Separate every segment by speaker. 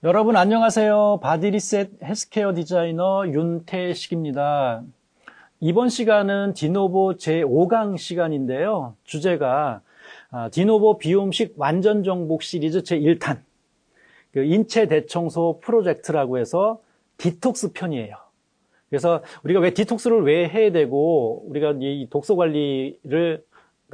Speaker 1: 여러분 안녕하세요. 바디리셋 헬스케어 디자이너 윤태식입니다. 이번 시간은 디노보 제5강 시간인데요. 주제가 디노보 비움식 완전 정복 시리즈 제1탄 인체 대청소 프로젝트라고 해서 디톡스 편이에요. 그래서 우리가 왜 디톡스를 왜 해야 되고 우리가 이 독소 관리를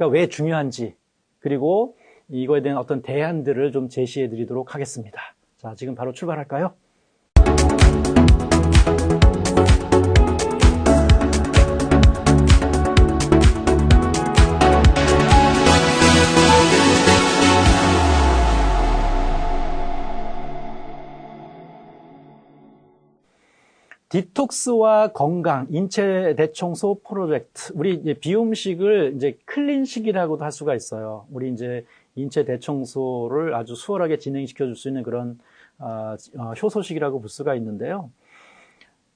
Speaker 1: 왜 중요한지 그리고 이거에 대한 어떤 대안들을 좀 제시해 드리도록 하겠습니다. 자, 지금 바로 출발할까요? 디톡스와 건강, 인체 대청소 프로젝트. 우리 이제 비움식을 이제 클린식이라고도 할 수가 있어요. 우리 이제 인체 대청소를 아주 수월하게 진행시켜 줄 수 있는 그런 효소식이라고 볼 수가 있는데요.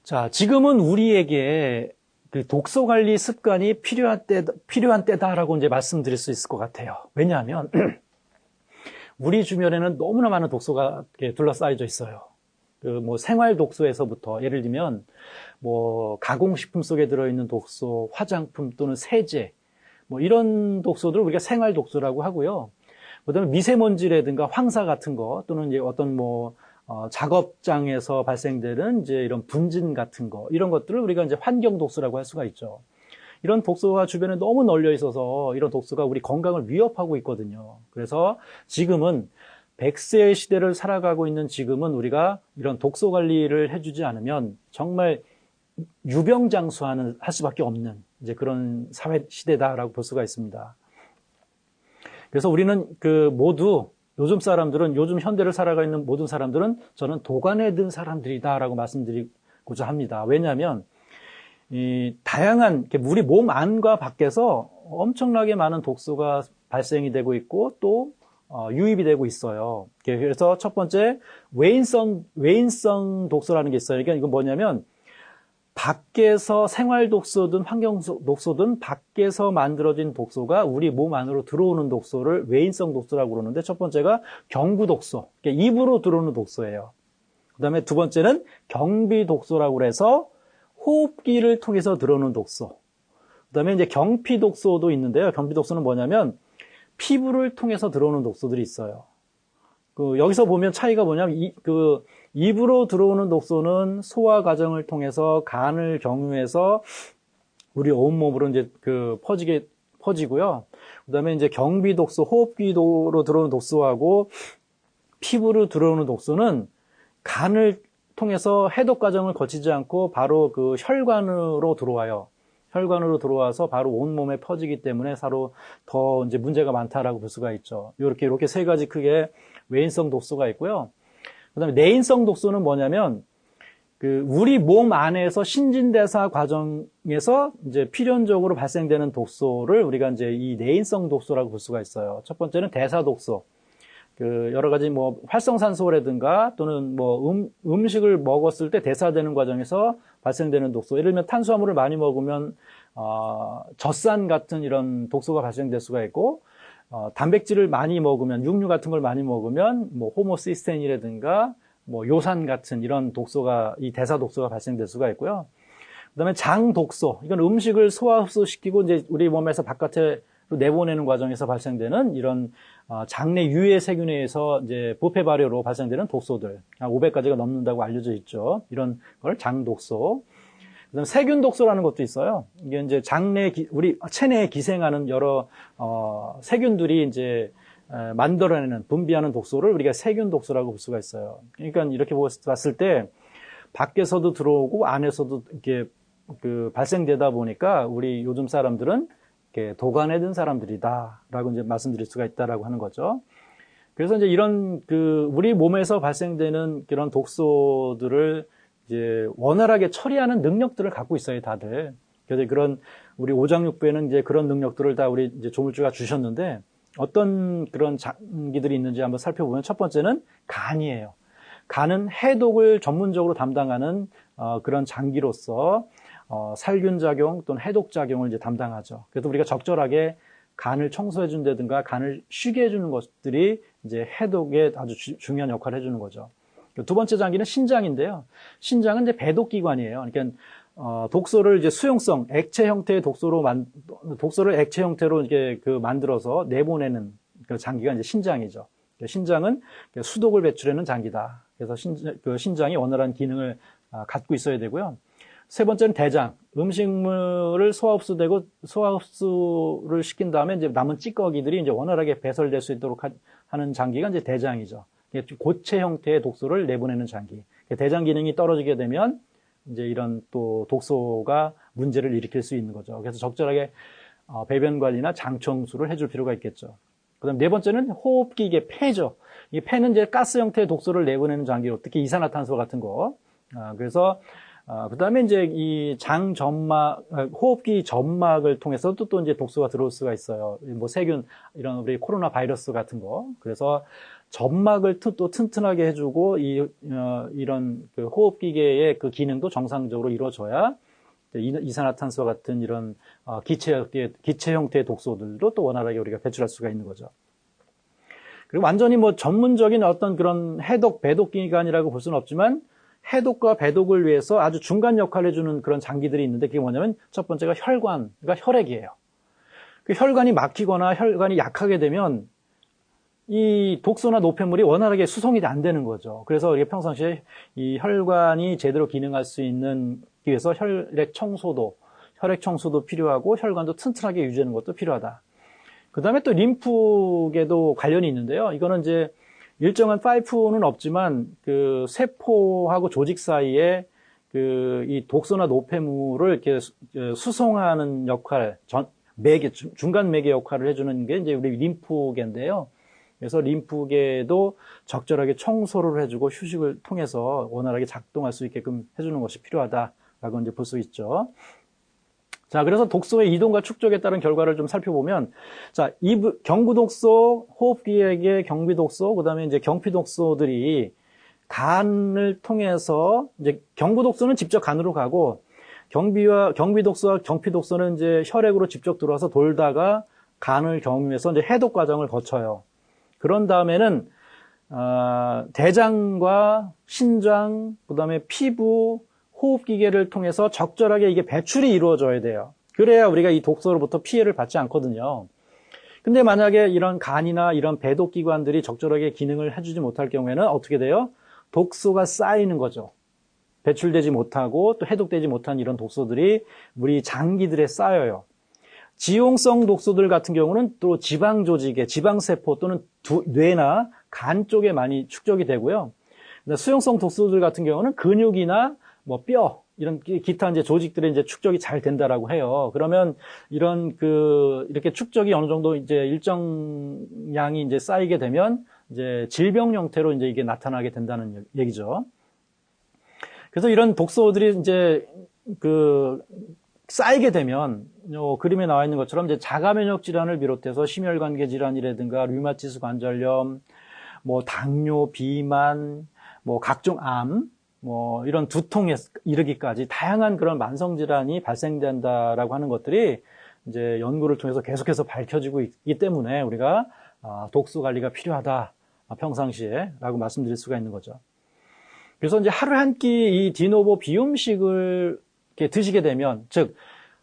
Speaker 1: 자, 지금은 우리에게 그 독소 관리 습관이 필요한 때다라고 이제 말씀드릴 수 있을 것 같아요. 왜냐하면 우리 주변에는 너무나 많은 독소가 둘러싸여져 있어요. 생활 독소에서부터 예를 들면 가공식품 속에 들어있는 독소, 화장품 또는 세제 이런 독소들을 우리가 생활 독소라고 하고요. 그다음에 미세먼지라든가 황사 같은 거 또는 이제 어떤 작업장에서 발생되는 이제 이런 분진 같은 거 이런 것들을 우리가 이제 환경 독소라고 할 수가 있죠. 이런 독소가 주변에 너무 널려 있어서 이런 독소가 우리 건강을 위협하고 있거든요. 그래서 지금은 100세의 시대를 살아가고 있는 지금은 우리가 이런 독소 관리를 해주지 않으면 정말 유병장수할 수밖에 없는 이제 그런 사회 시대다라고 볼 수가 있습니다. 그래서 우리는 모두 요즘 현대를 살아가고 있는 모든 사람들은 저는 도관에 든 사람들이다라고 말씀드리고자 합니다. 왜냐하면 다양한 우리 몸 안과 밖에서 엄청나게 많은 독소가 발생이 되고 있고 또 유입이 되고 있어요. 그래서 첫 번째 외인성 독소라는 게 있어요. 그러니까 이건 뭐냐면 밖에서 생활 독소든 환경 독소든 밖에서 만들어진 독소가 우리 몸 안으로 들어오는 독소를 외인성 독소라고 그러는데 첫 번째가 경구 독소, 그러니까 입으로 들어오는 독소예요. 그다음에 두 번째는 경비 독소라고 해서 호흡기를 통해서 들어오는 독소. 그다음에 이제 경피 독소도 있는데요. 경피 독소는 뭐냐면 피부를 통해서 들어오는 독소들이 있어요. 여기서 보면 차이가 뭐냐면 입으로 들어오는 독소는 소화 과정을 통해서 간을 경유해서 우리 온몸으로 이제 퍼지고요. 그다음에 이제 경비 독소, 호흡기로 들어오는 독소하고 피부로 들어오는 독소는 간을 통해서 해독 과정을 거치지 않고 바로 혈관으로 들어와요. 혈관으로 들어와서 바로 온몸에 퍼지기 때문에 서로 더 이제 문제가 많다라고 볼 수가 있죠. 이렇게 세 가지 크게 외인성 독소가 있고요. 그다음에 내인성 독소는 뭐냐면 우리 몸 안에서 신진대사 과정에서 이제 필연적으로 발생되는 독소를 우리가 이제 이 내인성 독소라고 볼 수가 있어요. 첫 번째는 대사 독소. 여러 가지 활성산소라든가 또는 음식을 먹었을 때 대사되는 과정에서 발생되는 독소. 예를 들면 탄수화물을 많이 먹으면 젖산 같은 이런 독소가 발생될 수가 있고 단백질을 많이 먹으면 육류 같은 걸 많이 먹으면 호모시스테인이라든가 요산 같은 이런 독소가 이 대사 독소가 발생될 수가 있고요. 그다음에 장 독소. 이건 음식을 소화 흡수시키고 이제 우리 몸에서 바깥에 내보내는 과정에서 발생되는 이런 장내 유해 세균에 의해서 이제 부패 발효로 발생되는 독소들 500가지가 넘는다고 알려져 있죠. 이런 걸 장독소. 그다음에 세균 독소라는 것도 있어요. 이게 이제 우리 체내에 기생하는 여러 세균들이 이제 만들어내는 분비하는 독소를 우리가 세균 독소라고 볼 수가 있어요. 그러니까 이렇게 봤을 때 밖에서도 들어오고 안에서도 이렇게 발생되다 보니까 우리 요즘 사람들은 도관에 든 사람들이다라고 이제 말씀드릴 수가 있다라고 하는 거죠. 그래서 이제 이런 우리 몸에서 발생되는 그런 독소들을 이제 원활하게 처리하는 능력들을 갖고 있어요, 다들. 그래서 그런 우리 오장육부에는 이제 그런 능력들을 다 우리 이제 조물주가 주셨는데 어떤 그런 장기들이 있는지 한번 살펴보면 첫 번째는 간이에요. 간은 해독을 전문적으로 담당하는 그런 장기로서 살균작용 또는 해독작용을 이제 담당하죠. 그래서 우리가 적절하게 간을 청소해준다든가 간을 쉬게 해주는 것들이 이제 해독에 아주 중요한 역할을 해주는 거죠. 두 번째 장기는 신장인데요. 신장은 이제 배독기관이에요. 그러니까 독소를 이제 수용성 액체 형태의 독소를 액체 형태로 이렇게 만들어서 내보내는 그 장기가 이제 신장이죠. 신장은 수독을 배출하는 장기다. 그래서 신장이 원활한 기능을 갖고 있어야 되고요. 세 번째는 대장. 음식물을 소화흡수를 시킨 다음에 이제 남은 찌꺼기들이 이제 원활하게 배설될 수 있도록 하는 장기가 이제 대장이죠. 고체 형태의 독소를 내보내는 장기. 대장 기능이 떨어지게 되면 이제 이런 또 독소가 문제를 일으킬 수 있는 거죠. 그래서 적절하게 배변 관리나 장 청소를 해줄 필요가 있겠죠. 그다음 네 번째는 호흡기계 폐죠. 이 폐는 이제 가스 형태의 독소를 내보내는 장기로, 특히 이산화탄소 같은 거. 그래서 그다음에 이제 이 장 점막, 호흡기 점막을 통해서도 또 이제 독소가 들어올 수가 있어요. 뭐 세균, 이런 우리 코로나 바이러스 같은 거. 그래서 점막을 또 튼튼하게 해주고 이런 그 호흡기계의 그 기능도 정상적으로 이루어져야 이산화탄소 같은 이런 기체 형태의 독소들도 또 원활하게 우리가 배출할 수가 있는 거죠. 그리고 완전히 뭐 전문적인 어떤 그런 해독, 배독 기관이라고 볼 수는 없지만 해독과 배독을 위해서 아주 중간 역할을 해주는 그런 장기들이 있는데, 그게 뭐냐면 첫 번째가 혈관, 그러니까 혈액이에요. 그 혈관이 막히거나 혈관이 약하게 되면 이 독소나 노폐물이 원활하게 수송이 안 되는 거죠. 그래서 우리가 평상시에 이 혈관이 제대로 기능할 수 있는 위해서 혈액 청소도 필요하고 혈관도 튼튼하게 유지하는 것도 필요하다. 그 다음에 또 림프계도 관련이 있는데요. 이거는 이제 일정한 파이프는 없지만 그 세포하고 조직 사이에 이 독소나 노폐물을 이렇게 수송하는 역할, 중간 매개 역할을 해주는 게 이제 우리 림프계인데요. 그래서 림프계도 적절하게 청소를 해주고 휴식을 통해서 원활하게 작동할 수 있게끔 해주는 것이 필요하다라고 이제 볼 수 있죠. 자, 그래서 독소의 이동과 축적에 따른 결과를 좀 살펴보면, 자, 경구독소, 호흡기액의 경비독소, 그 다음에 이제 경피독소들이 간을 통해서, 이제 경구독소는 직접 간으로 가고, 경비독소와 경피독소는 이제 혈액으로 직접 들어와서 돌다가 간을 경유해서 이제 해독 과정을 거쳐요. 그런 다음에는, 대장과 신장, 그 다음에 피부, 호흡기계를 통해서 적절하게 이게 배출이 이루어져야 돼요. 그래야 우리가 이 독소로부터 피해를 받지 않거든요. 근데 만약에 이런 간이나 이런 배독기관들이 적절하게 기능을 해주지 못할 경우에는 어떻게 돼요? 독소가 쌓이는 거죠. 배출되지 못하고 또 해독되지 못한 이런 독소들이 우리 장기들에 쌓여요. 지용성 독소들 같은 경우는 또 지방조직에, 지방세포 또는 뇌나 간 쪽에 많이 축적이 되고요. 수용성 독소들 같은 경우는 근육이나 뭐 뼈, 이런 기타 이제 조직들의 이제 축적이 잘 된다라고 해요. 그러면 이렇게 축적이 어느 정도 이제 일정 양이 이제 쌓이게 되면 이제 질병 형태로 이제 이게 나타나게 된다는 얘기죠. 그래서 이런 독소들이 이제 쌓이게 되면 그림에 나와 있는 것처럼 이제 자가 면역 질환을 비롯해서 심혈관계 질환이라든가 류마티스 관절염, 뭐 당뇨, 비만, 뭐 각종 암, 뭐 이런 두통에 이르기까지 다양한 그런 만성 질환이 발생된다라고 하는 것들이 이제 연구를 통해서 계속해서 밝혀지고 있기 때문에 우리가 독소 관리가 필요하다, 평상시에라고 말씀드릴 수가 있는 거죠. 그래서 이제 하루에 한 끼 이 디노보 비움식을 이렇게 드시게 되면, 즉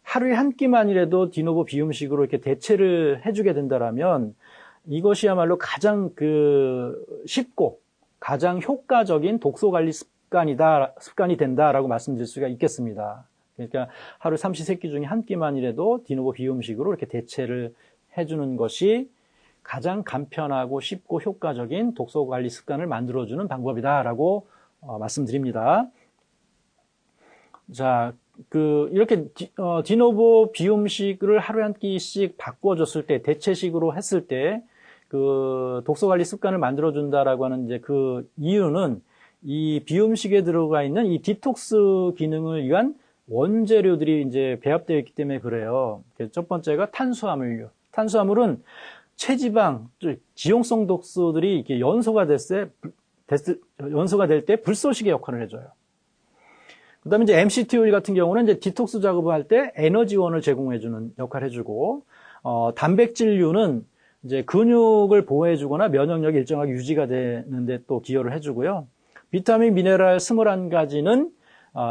Speaker 1: 하루에 한 끼만이라도 디노보 비움식으로 이렇게 대체를 해주게 된다라면 이것이야말로 가장 쉽고 가장 효과적인 독소 관리 습관이 된다라고 말씀드릴 수가 있겠습니다. 그러니까 하루 삼시세끼 중에 한 끼만이라도 디노보 비움식으로 이렇게 대체를 해주는 것이 가장 간편하고 쉽고 효과적인 독소 관리 습관을 만들어주는 방법이다라고 말씀드립니다. 자, 이렇게 디노보 비움식을 하루에 한 끼씩 바꿔줬을 때, 대체식으로 했을 때, 독소 관리 습관을 만들어준다라고 하는 이제 이유는 이 비움식에 들어가 있는 이 디톡스 기능을 위한 원재료들이 이제 배합되어 있기 때문에 그래요. 첫 번째가 탄수화물류. 탄수화물은 체지방, 지용성 독소들이 이렇게 연소가 될 때 불쏘시개 역할을 해줘요. 그 다음에 이제 MCT 오일 같은 경우는 이제 디톡스 작업을 할 때 에너지원을 제공해주는 역할을 해주고, 단백질류는 이제 근육을 보호해주거나 면역력이 일정하게 유지가 되는데 또 기여를 해주고요. 비타민, 미네랄 21가지는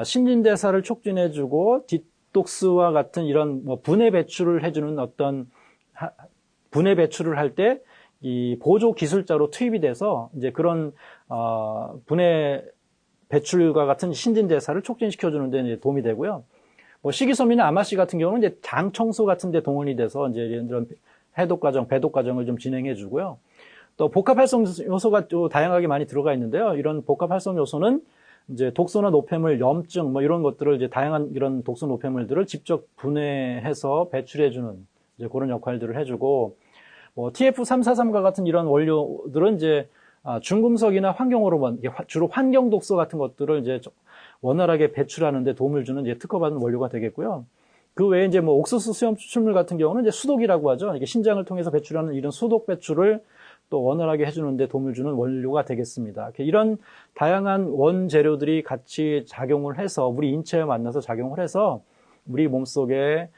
Speaker 1: 신진대사를 촉진해주고 디톡스와 같은 이런 뭐 분해 배출을 해주는 어떤 분해 배출을 할 때 이 보조 기술자로 투입이 돼서 이제 그런 분해 배출과 같은 신진대사를 촉진시켜주는 데 이제 도움이 되고요. 뭐 식이섬유나 아마씨 같은 경우는 이제 장 청소 같은 데 동원이 돼서 이제 이런 해독 과정, 배독 과정을 좀 진행해 주고요. 또 복합 활성 요소가 또 다양하게 많이 들어가 있는데요. 이런 복합 활성 요소는 이제 독소나 노폐물, 염증 뭐 이런 것들을 이제 다양한 이런 독소 노폐물들을 직접 분해해서 배출해 주는 이제 그런 역할들을 해 주고 뭐 TF343과 같은 이런 원료들은 이제 중금속이나 환경호르몬, 주로 환경 독소 같은 것들을 이제 원활하게 배출하는 데 도움을 주는 이제 특허받은 원료가 되겠고요. 그 외에 이제 뭐 옥수수 수염 추출물 같은 경우는 이제 수독이라고 하죠. 이게 신장을 통해서 배출하는 이런 수독 배출을 또 원활하게 해주는 데 도움을 주는 원료가 되겠습니다. 이런 다양한 원재료들이 같이 작용을 해서 우리 인체에 만나서 작용을 해서 우리 몸속에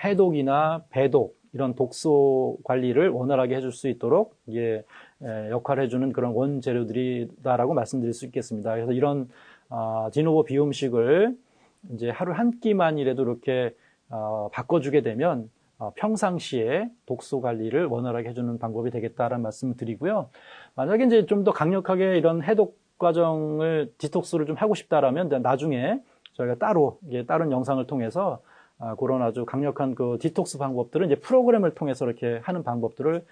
Speaker 1: 해독이나 배독 이런 독소 관리를 원활하게 해줄 수 있도록 이게 역할을 해주는 그런 원재료들이다라고 말씀드릴 수 있겠습니다. 그래서 이런 디노보 비음식을 이제 하루 한 끼만이라도 이렇게 바꿔주게 되면 평상시에 독소 관리를 원활하게 해주는 방법이 되겠다라는 말씀을 드리고요. 만약에 이제 좀 더 강력하게 이런 해독 과정을 디톡스를 좀 하고 싶다라면 나중에 저희가 따로 다른 영상을 통해서 그런 아주 강력한 그 디톡스 방법들을 이제 프로그램을 통해서 이렇게 하는 방법들을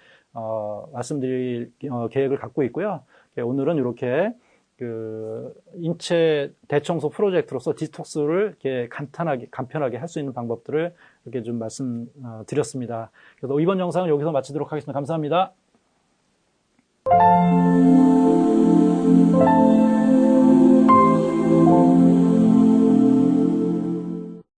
Speaker 1: 말씀드릴 계획을 갖고 있고요. 오늘은 이렇게 그 인체 대청소 프로젝트로서 디톡스를 이렇게 간편하게 할 수 있는 방법들을 이렇게 좀 말씀드렸습니다. 그래서 이번 영상은 여기서 마치도록 하겠습니다. 감사합니다.